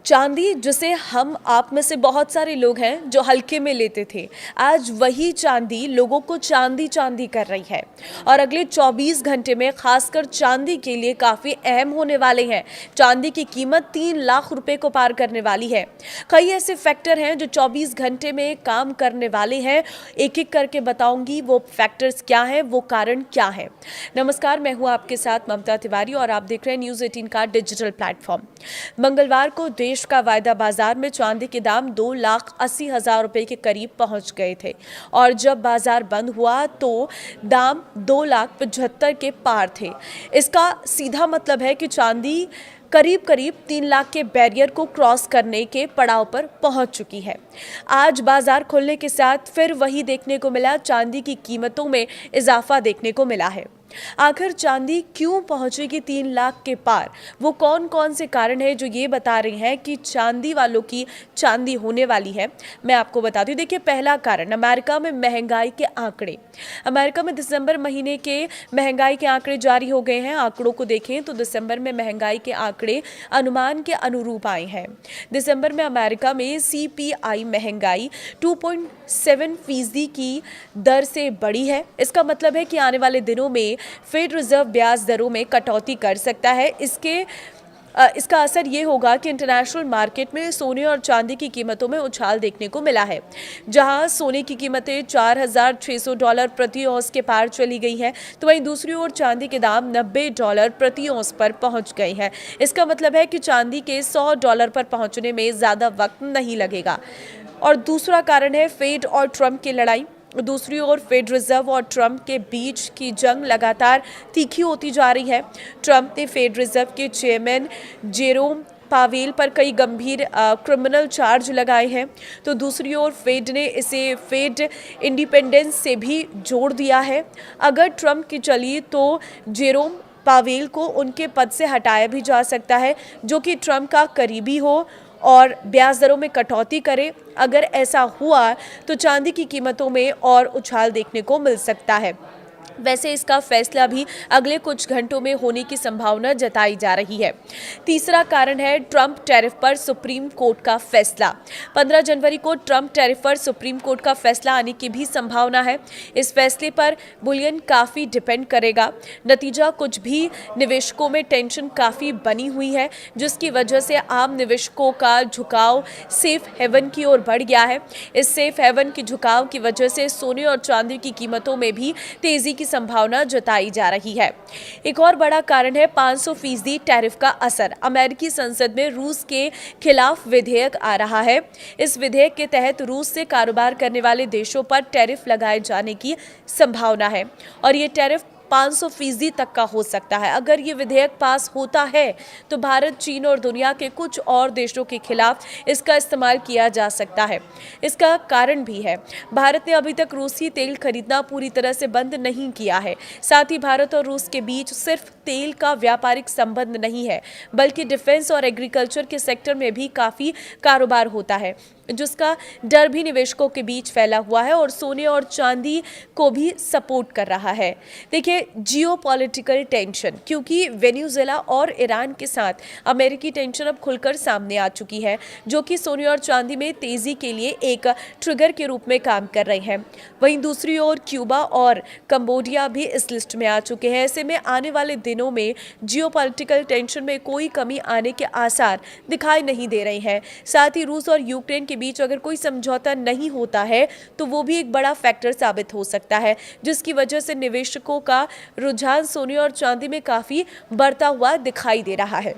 चांदी जिसे हम आप में से बहुत सारे लोग हैं जो हल्के में लेते थे, आज वही चांदी लोगों को चांदी चांदी कर रही है और अगले 24 घंटे में खासकर चांदी के लिए काफ़ी अहम होने वाले हैं। चांदी की कीमत 3 लाख रुपए को पार करने वाली है। कई ऐसे फैक्टर हैं जो 24 घंटे में काम करने वाले हैं। एक एक करके बताऊंगी वो फैक्टर्स क्या हैं, वो कारण क्या है। नमस्कार, मैं हूँ आपके साथ ममता तिवारी और आप देख रहे हैं न्यूज़ 18 का डिजिटल प्लेटफॉर्म। मंगलवार को देश का वायदा बाजार में चांदी के दाम 2,80,000 रुपए के करीब पहुंच गए थे और जब बाजार बंद हुआ तो दाम 2,75,000 के पार थे। इसका सीधा मतलब है कि चांदी करीब करीब 3 लाख के बैरियर को क्रॉस करने के पड़ाव पर पहुंच चुकी है। आज बाजार खुलने के साथ फिर वही देखने को मिला, चांदी की कीमतों में इजाफा देखने को मिला है। आखिर चांदी क्यों पहुंचेगी 3 लाख के पार? वो कौन कौन से कारण हैं जो ये बता रहे हैं कि चांदी वालों की चांदी होने वाली है? मैं आपको बता दूं। देखिए, पहला कारण अमेरिका में महंगाई के आंकड़े। अमेरिका में दिसंबर महीने के महंगाई के आंकड़े जारी हो गए हैं। आंकड़ों को देखें तो दिसंबर में महंगाई के आंकड़े अनुमान के अनुरूप आए हैं। दिसंबर में अमेरिका में CPI महंगाई 2.7% की दर से बढ़ी है। इसका मतलब है कि आने वाले दिनों में फेड रिजर्व ब्याज दरों में कटौती कर सकता है। इसका असर ये होगा कि इंटरनेशनल मार्केट में सोने और चांदी की कीमतों में उछाल देखने को मिला है। जहां सोने की कीमतें $4,600 प्रति औंस के पार चली गई हैं, तो वहीं दूसरी ओर चांदी के दाम $90 प्रति औंस पर पहुंच गए हैं। इसका मतलब है कि चांदी के $100 पर पहुंचने में ज़्यादा वक्त नहीं लगेगा। और दूसरा कारण है फेड और ट्रंप की लड़ाई। दूसरी ओर फेड रिजर्व और ट्रंप के बीच की जंग लगातार तीखी होती जा रही है। ट्रंप ने फेड रिजर्व के चेयरमैन जेरोम पावेल पर कई गंभीर क्रिमिनल चार्ज लगाए हैं, तो दूसरी ओर फेड ने इसे फेड इंडिपेंडेंस से भी जोड़ दिया है। अगर ट्रंप की चली तो जेरोम पावेल को उनके पद से हटाया भी जा सकता है, जो कि ट्रंप का करीबी हो और ब्याज दरों में कटौती करे। अगर ऐसा हुआ तो चांदी की कीमतों में और उछाल देखने को मिल सकता है। वैसे इसका फैसला भी अगले कुछ घंटों में होने की संभावना जताई जा रही है। तीसरा कारण है ट्रंप टैरिफ पर सुप्रीम कोर्ट का फैसला। 15 जनवरी को ट्रंप टैरिफ पर सुप्रीम कोर्ट का फैसला आने की भी संभावना है। इस फैसले पर बुलियन काफ़ी डिपेंड करेगा। नतीजा कुछ भी निवेशकों में टेंशन काफ़ी बनी हुई है, जिसकी वजह से आम निवेशकों का झुकाव सेफ हेवन की ओर बढ़ गया है। इस सेफ हेवन के झुकाव की वजह से सोने और चांदी की कीमतों में भी तेजी की संभावना जताई जा रही है। एक और बड़ा कारण है 500% टैरिफ का असर। अमेरिकी संसद में रूस के खिलाफ विधेयक आ रहा है। इस विधेयक के तहत रूस से कारोबार करने वाले देशों पर टैरिफ लगाए जाने की संभावना है और ये टैरिफ 500% तक का हो सकता है। अगर ये विधेयक पास होता है तो भारत, चीन और दुनिया के कुछ और देशों के खिलाफ इसका इस्तेमाल किया जा सकता है। इसका कारण भी है, भारत ने अभी तक रूसी तेल खरीदना पूरी तरह से बंद नहीं किया है। साथ ही भारत और रूस के बीच सिर्फ तेल का व्यापारिक संबंध नहीं है, बल्कि डिफेंस और एग्रीकल्चर के सेक्टर में भी काफ़ी कारोबार होता है, जिसका डर भी निवेशकों के बीच फैला हुआ है और सोने और चांदी को भी सपोर्ट कर रहा है। देखिए, जियोपॉलिटिकल टेंशन, क्योंकि वेनेजुएला और ईरान के साथ अमेरिकी टेंशन अब खुलकर सामने आ चुकी है, जो कि सोने और चांदी में तेजी के लिए एक ट्रिगर के रूप में काम कर रहे हैं। वहीं दूसरी ओर क्यूबा और कंबोडिया भी इस लिस्ट में आ चुके हैं। ऐसे में आने वाले दिनों में जियोपॉलिटिकल टेंशन में कोई कमी आने के आसार दिखाई नहीं दे रहे हैं। साथ ही रूस और यूक्रेन के बीच अगर कोई समझौता नहीं होता है तो वो भी एक बड़ा फैक्टर साबित हो सकता है, जिसकी वजह से निवेशकों का रुझान सोने और चांदी में काफ़ी बढ़ता हुआ दिखाई दे रहा है।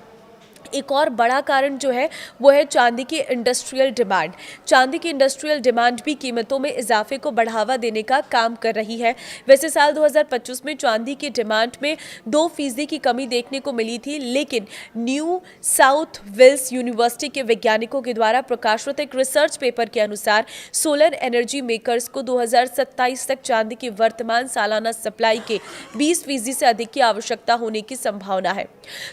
एक और बड़ा कारण जो है वो है चांदी की इंडस्ट्रियल डिमांड। चांदी की इंडस्ट्रियल डिमांड भी कीमतों में इजाफे को बढ़ावा देने का काम कर रही है। वैसे साल 2025 में चांदी की डिमांड में 2% की कमी देखने को मिली थी, लेकिन न्यू साउथ वेल्स यूनिवर्सिटी के वैज्ञानिकों के द्वारा प्रकाशित एक रिसर्च पेपर के अनुसार सोलर एनर्जी मेकर्स को 2027 तक चांदी की वर्तमान सालाना सप्लाई के 20% से अधिक की आवश्यकता होने की संभावना है।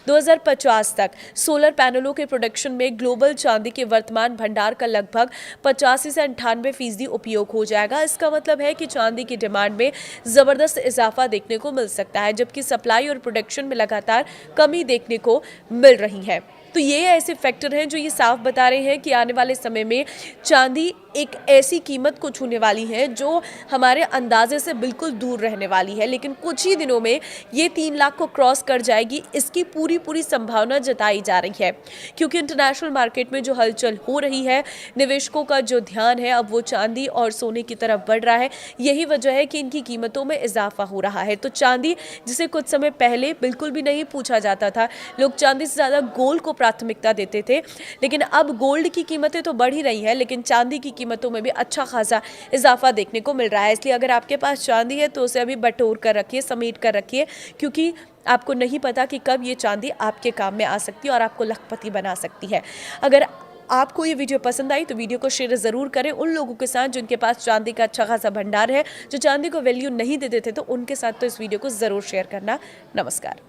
2050 तक सोलर पैनलों के प्रोडक्शन में ग्लोबल चांदी के वर्तमान भंडार का लगभग 85 से 98% उपयोग हो जाएगा। इसका मतलब है कि चांदी की डिमांड में जबरदस्त इजाफा देखने को मिल सकता है, जबकि सप्लाई और प्रोडक्शन में लगातार कमी देखने को मिल रही है। तो ये ऐसे फैक्टर हैं जो ये साफ बता रहे हैं कि आने वाले समय में चांदी एक ऐसी कीमत को छूने वाली है जो हमारे अंदाजे से बिल्कुल दूर रहने वाली है, लेकिन कुछ ही दिनों में ये 3 लाख को क्रॉस कर जाएगी, इसकी पूरी संभावना जताई जा रही है। क्योंकि इंटरनेशनल मार्केट में जो हलचल हो रही है, निवेशकों का जो ध्यान है अब वो चांदी और सोने की तरफ बढ़ रहा है। यही वजह है कि इनकी कीमतों में इजाफा हो रहा है। तो चांदी, जिसे कुछ समय पहले बिल्कुल भी नहीं पूछा जाता था, लोग चांदी से ज़्यादा गोल्ड को प्राथमिकता देते थे, लेकिन अब गोल्ड की कीमतें तो बढ़ ही रही हैं, लेकिन चांदी की कीमतों में भी अच्छा खासा इजाफा देखने को मिल रहा है। इसलिए अगर आपके पास चांदी है तो उसे अभी बटोर कर रखिए, समेट कर रखिए, क्योंकि आपको नहीं पता कि कब ये चांदी आपके काम में आ सकती है और आपको लखपति बना सकती है। अगर आपको ये वीडियो पसंद आई तो वीडियो को शेयर ज़रूर करें उन लोगों के साथ जिनके पास चांदी का अच्छा खासा भंडार है, जो चांदी को वैल्यू नहीं देते थे, तो उनके साथ तो इस वीडियो को ज़रूर शेयर करना। नमस्कार।